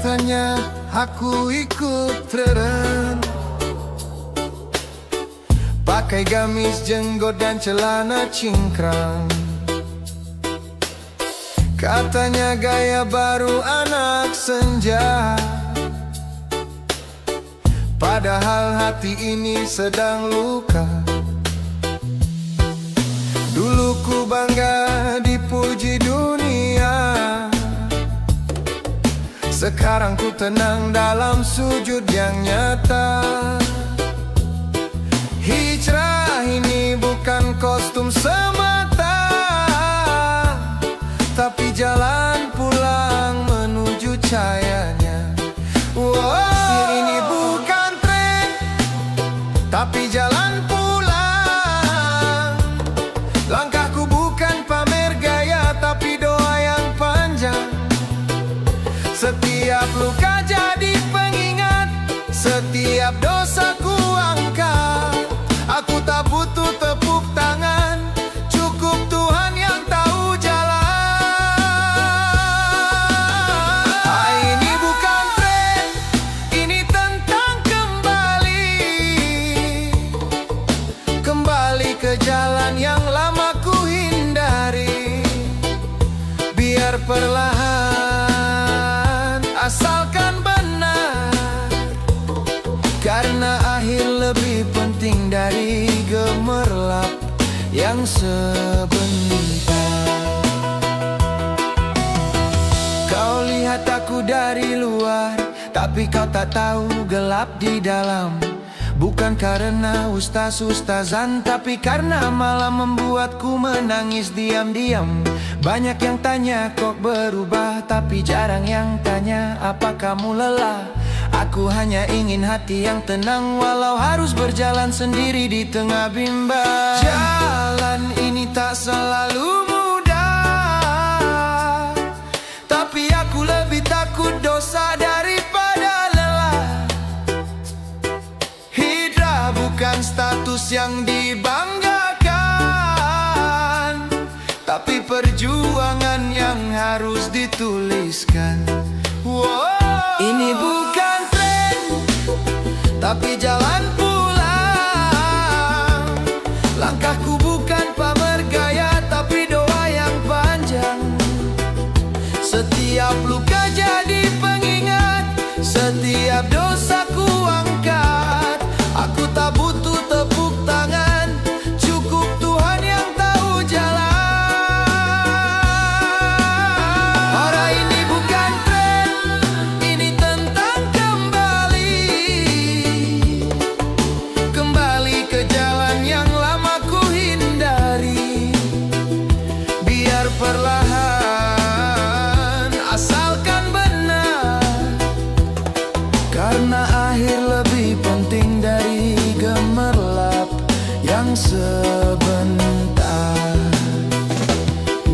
Katanya aku ikut tren, pakai gamis, jenggot dan celana cingkrang. Katanya gaya baru anak senja, padahal hati ini sedang luka. Dulu ku bangga dipuji dunia, sekarang ku tenang dalam sujud yang nyata. Hijrah ini bukan kostum semata, tapi jalan pulang menuju cahayanya. Wow, ini bukan tren, tapi jalan pulang. Langkahku bukan pamer gaya, tapi doa yang panjang. Setiap luka jadi pengingat, setiap dosa ku angkat. Aku tak butuh tepuk tangan, cukup Tuhan yang tahu jalan. Ini bukan tren, ini tentang kembali. Kembali ke jalan yang lama ku hindari. Biar perlahan, asalkan benar, karena akhir lebih penting dari gemerlap yang sebentar. Kau lihat aku dari luar, tapi kau tak tahu gelap di dalam. Bukan karena ustaz-ustazan, tapi karena malam membuatku menangis diam-diam. Banyak yang tanya kok berubah, tapi jarang yang tanya apa kamu lelah. Aku hanya ingin hati yang tenang, walau harus berjalan sendiri di tengah bimbang. Jalan ini tak selalu mudah, tapi aku lebih takut dosa daripada lelah. Hijrah bukan status yang dibanggakan, tapi perjuangan yang harus dituliskan. Wow. Ini bukan tren, tapi jalan pulang. Langkahku bukan pamer gaya, tapi doa yang panjang. Setiap luka jadi pengingat, setiap dosa ku angkat. Aku tak butuh tepuk tangan, cukup Tuhan yang tahu jalan. Orang ini bukan tren, ini tentang kembali. Kembali ke jalan yang lama ku hindari. Biar perlahan, asalkan benar, karena akhir lebih penting dari gemerlap yang sebentar.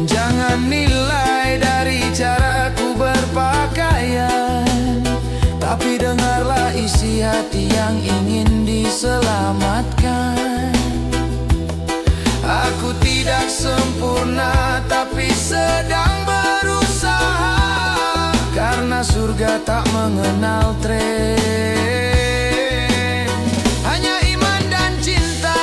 Jangan nilai dari caraku berpakaian, tapi dengarlah isi hati yang ingin diselamatkan. Aku tidak sempurna, tapi sedang berusaha, karena surga tak mengenal tren, hanya iman dan cinta.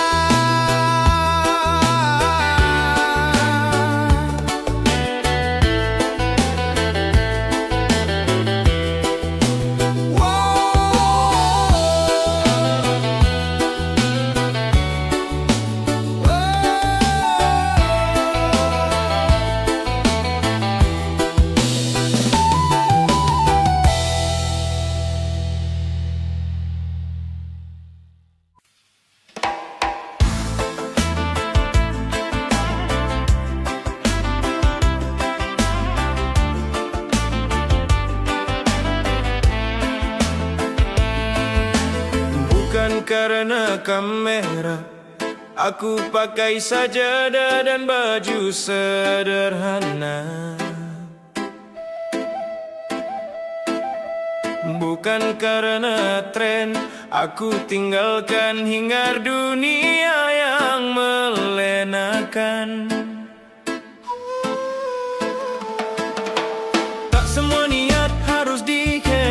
Bukan karena kamera, aku pakai sajadah dan baju sederhana. Bukan karena tren, aku tinggalkan hingar dunia yang melenakan. Tak semua niat harus dikhianati,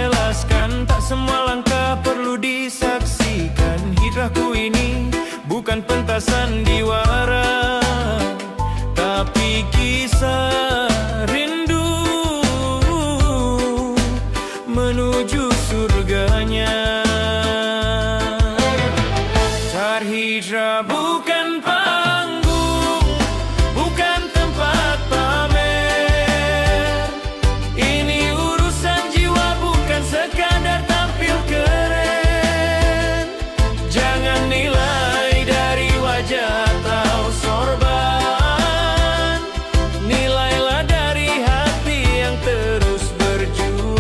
semua langkah perlu disaksikan. Hijrahku ini bukan pentasan diwara, tapi kisah rindu menuju surganya. Hijrah bukan panggung, bukan tempat pamer. Ini urusan jiwa, bukan sekadar tampil keren. Jangan nilai dari wajah atau sorban, nilailah dari hati yang terus berjuang.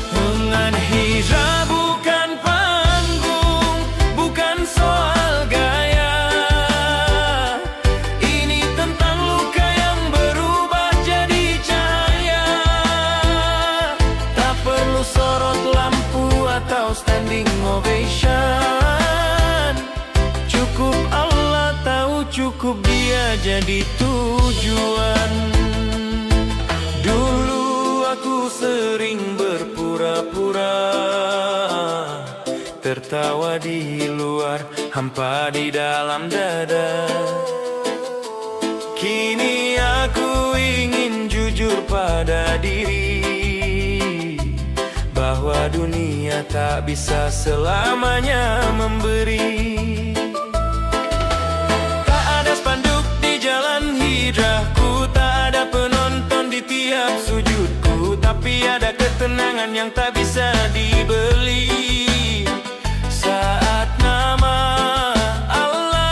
Dengan hijrah bukan panggung, bukan soal gaya. Ini tentang luka yang berubah jadi cahaya. Tak perlu sorot lampu atau standing ovation. Cukup Allah tahu, cukup Dia jadi tujuan. Dulu aku sering berpura-pura, tertawa di luar, hampa di dalam dada. Kini aku ingin jujur pada diri, bahwa dunia tak bisa selamanya memberi. Tak ada spanduk di jalan hijrahku, tak ada penonton di tiap sujudku, tapi ada ketenangan yang tak bisa dibeli. Saat nama Allah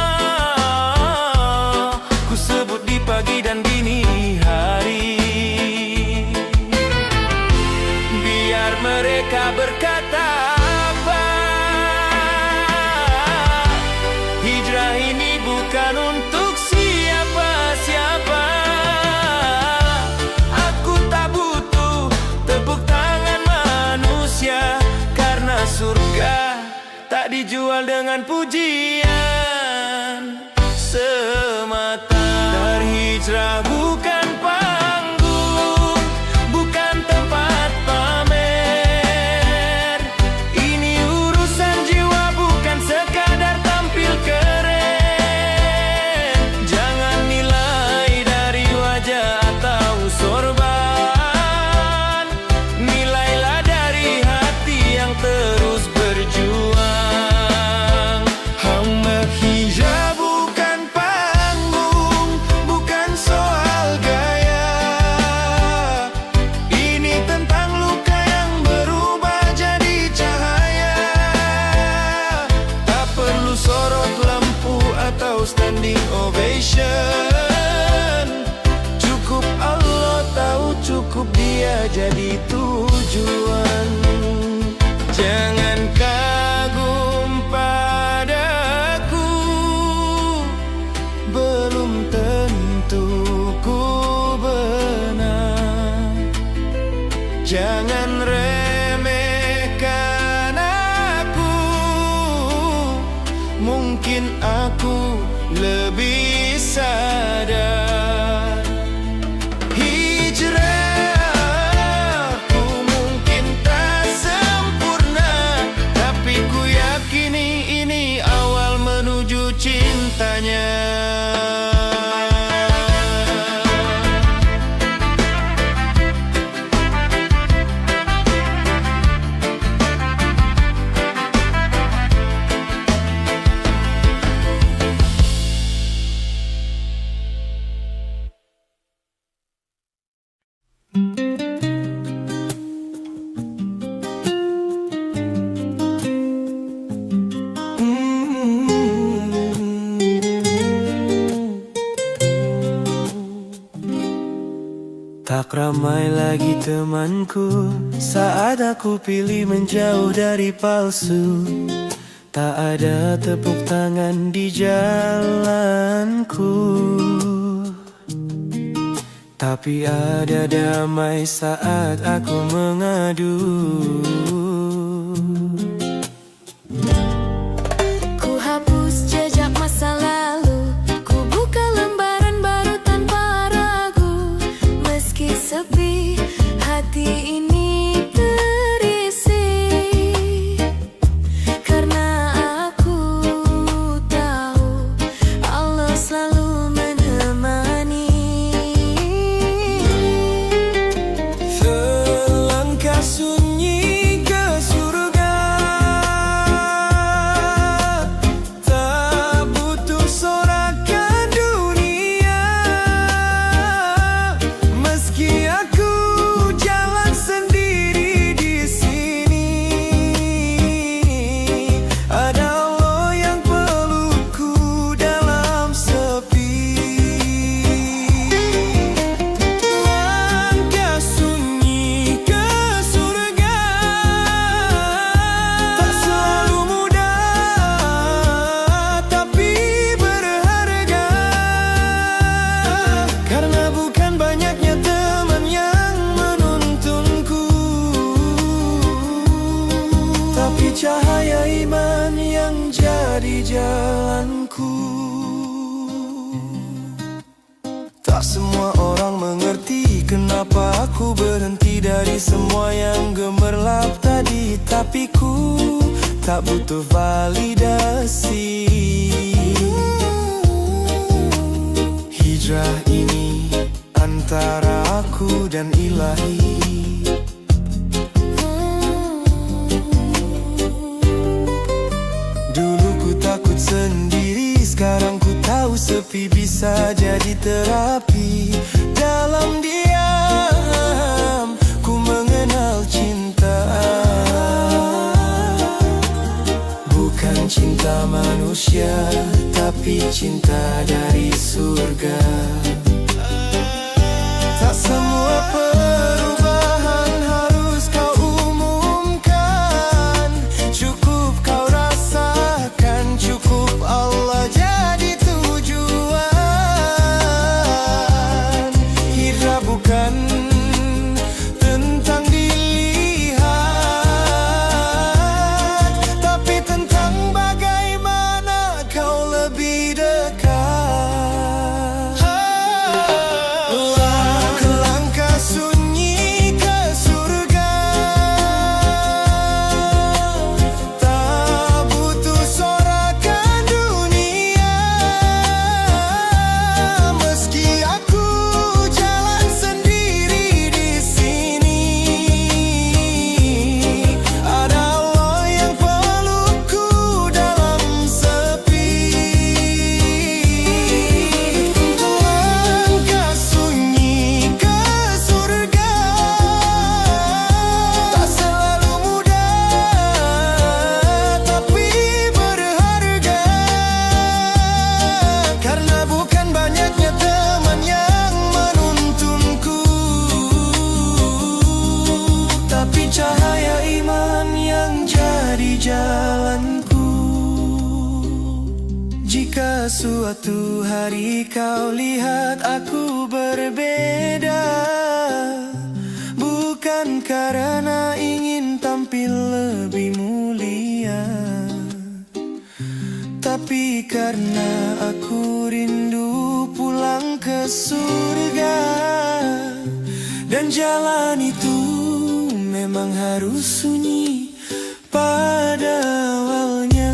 ku sebut di pagi dan dini hari, biar mereka berkata apa, hijrah ini bukan untuk siapa-siapa. Aku tak butuh tepuk tangan manusia, karena surga tak dijual dengan pujian semata. Berhijrah bukan panggung, bukan tempat pamer. Ini urusan jiwa, bukan sekadar tampil keren. Jangan nilai dari wajah atau sorban, nilailah dari hati yang terus berjuang. Hamba hijrah bukan panggung, bukan soal gaya. Ini tentang luka yang berubah jadi cahaya. Tak perlu sorot lampu atau standing ovation. Cukup Allah tahu, cukup Dia jadi tujuan. Jangan kagum padaku, belum tentu ku benar. Jangan remehkan aku, mungkin aku lebih sadar. Hijrahku mungkin tak sempurna, tapi ku yakini ini awal menuju cintanya. Tak ramai lagi temanku saat aku pilih menjauh dari palsu. Tak ada tepuk tangan di jalanku, tapi ada damai saat aku mengadu. Ku hapus jejak masa lalu, ku buka lembaran baru tanpa ragu. Meski sepi, hati ini terisi semua orang mengerti kenapa aku berhenti dari semua yang gemerlap tadi. Tapi ku tak butuh validasi. Hijrah ini antara aku dan ilahi. Dulu ku takut sendiri, sekarang ku tahu sepi bisa jadi terapi. Dalam diam ku mengenal cinta, bukan cinta manusia, tapi cinta dari surga. Tak semua perubahan harus kau umumkan, cukup kau rasakan, cukup Allah jadi tujuan. Hijrah bukan tentang dilihat, tapi tentang bagaimana kau lebih dekat. Langkah sunyi ke surga, tak butuh sorakan dunia. Meski aku jalan sendiri di sini, ada Allah yang pelukku dalam sepi. Langkah sunyi ke surga tak selalu mudah, tapi berharga. Karena bukan banyaknya teman yang menuntunku, tapi cahaya iman yang jadi jalanku. Jika suatu hari kau lihat aku berbeda, bukan karena ingin tampil lebih mulia, tapi karena aku rindu pulang ke surga. Dan jalan itu memang harus sunyi pada awalnya.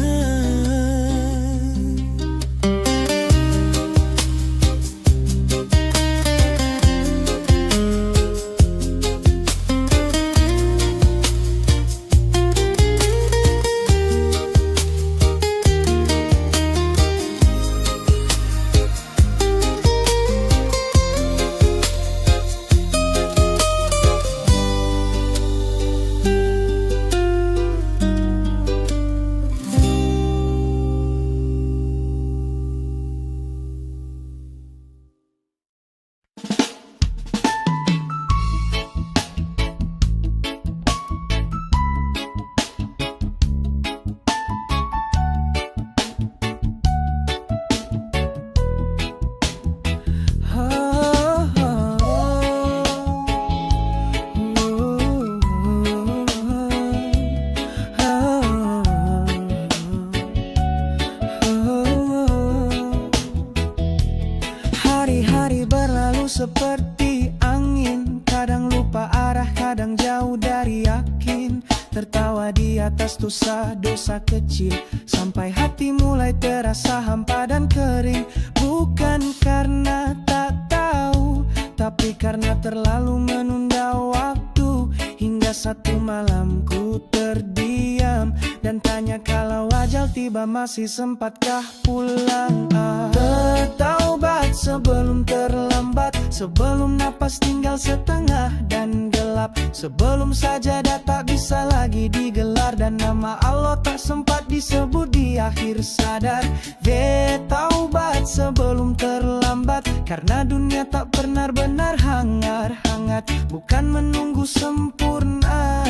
Hari-hari berlalu seperti angin, kadang lupa arah, kadang jauh dari yakin. Tertawa di atas dosa-dosa kecil, sampai hati mulai terasa hampa dan kering. Bukan karena tak tahu, tapi karena terlalu menunda waktu. Hingga satu malam ku terdiam dan tanya kalau ajal tiba masih sempatkah pulang. Bertaubat sebelum terlambat, sebelum napas tinggal setengah dan gelap, sebelum sajadah tak bisa lagi digelar dan nama Allah tak sempat disebut di akhir sadar. Bertaubat sebelum terlambat, karena dunia tak pernah benar hangat-hangat. Bukan menunggu sempurna,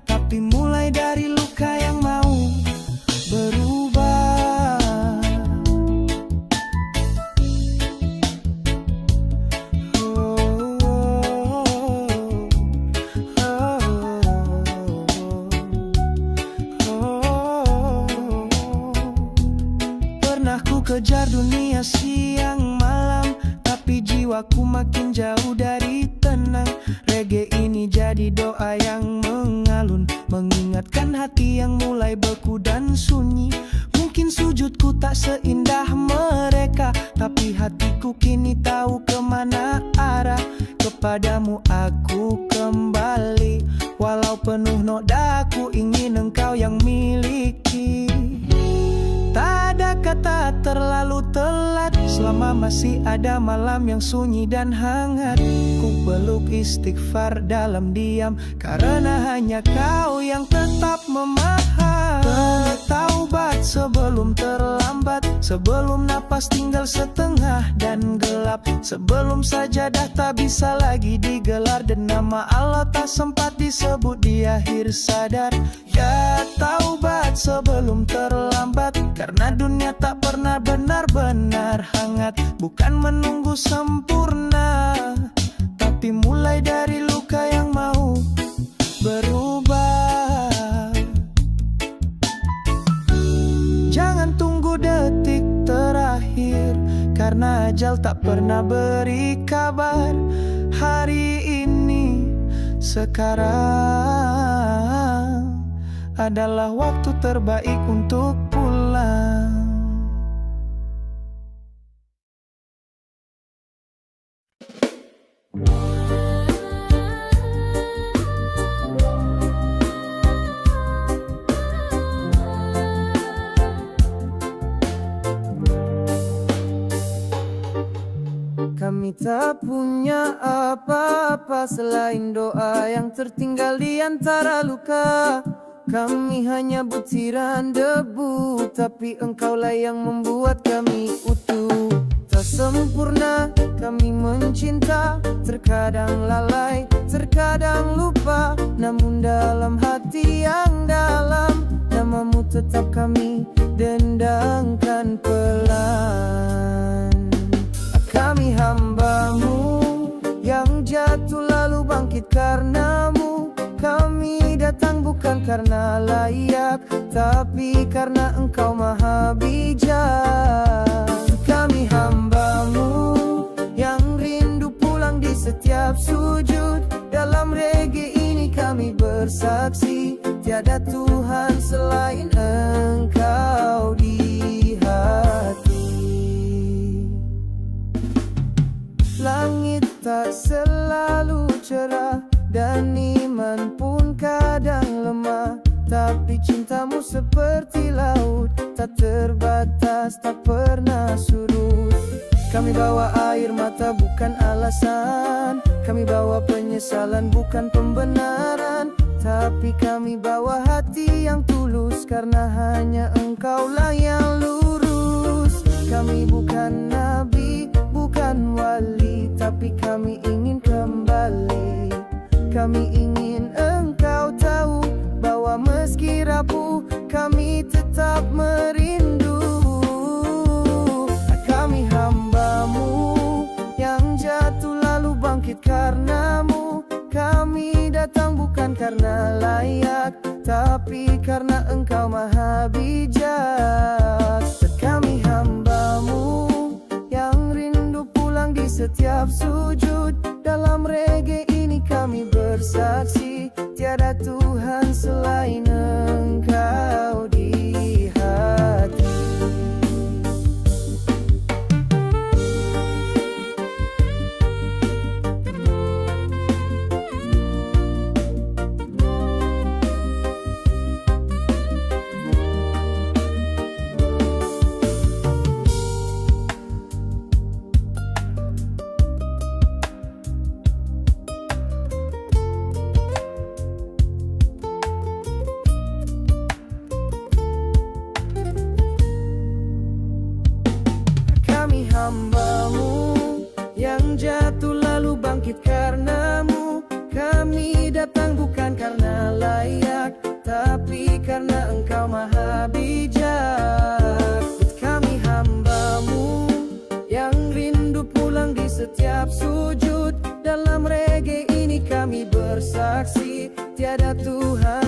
tapi mulai dari luka yang mau berubah. Pernah ku kejar dunia siang malam, tapi jiwaku makin jauh dari tenang. Reggae ini jadi doa yang mengalun, mengingatkan hati yang mulai beku dan sunyi. Mungkin sujudku tak seindah mereka, tapi hatiku kini tahu kemana arah. Kepadamu aku kembali, walau penuh noda aku ingin engkau yang miliki. Tak ada kata terlalu telat, selama masih ada malam yang sunyi dan hangat. Ku peluk istighfar dalam diam, karena hanya kau yang tetap memaham. Bertaubat sebelum terlambat, sebelum napas tinggal setengah dan gelap, sebelum sajadah tak bisa lagi digelar, dan nama Allah tak sempat disebut di akhir sadar. Ya taubat sebelum terlambat, karena dunia tak pernah benar-benar hangat. Bukan menunggu sempurna, tapi mulai dari luka yang mau berubah. Jangan tunggu detik terakhir, karena ajal tak pernah beri kabar. Hari ini, sekarang adalah waktu terbaik untuk pulang. Kami tak punya apa-apa selain doa yang tertinggal di antara luka. Kami hanya butiran debu, tapi engkaulah yang membuat kami utuh. Tak sempurna kami mencinta, terkadang lalai, terkadang lupa. Namun dalam hati yang dalam, namamu tetap kami dendangkan pelan. Kami hambamu yang jatuh lalu bangkit karenamu. Kami datang bukan karena layak, tapi karena engkau maha bijak. Kami hambamu yang rindu pulang di setiap sujud. Dalam reggae ini kami bersaksi, tiada Tuhan selain engkau di hati. Langit tak selalu cerah, dan iman pun kadang lemah, tapi cintamu seperti laut, tak terbatas, tak pernah surut. Kami bawa air mata bukan alasan, kami bawa penyesalan bukan pembenaran, tapi kami bawa hati yang tulus, karena hanya engkaulah yang lurus. Kami bukan nabi, bukan wali, tapi kami ingin kembali. Kami ingin engkau tahu bahwa meski rapuh kami tetap merindu. Kami hambamu yang jatuh lalu bangkit karenamu. Kami datang bukan karena layak, tapi karena engkau maha bijak. Kami hambamu yang rindu pulang di setiap sujud. Dalam reggae ini kami bersaksi, tiada Tuhan selain engkau di hati. Hambamu yang jatuh lalu bangkit karenamu. Kami datang bukan karena layak, tapi karena engkau maha bijak. Kami hambamu yang rindu pulang di setiap sujud. Dalam reggae ini kami bersaksi, tiada Tuhan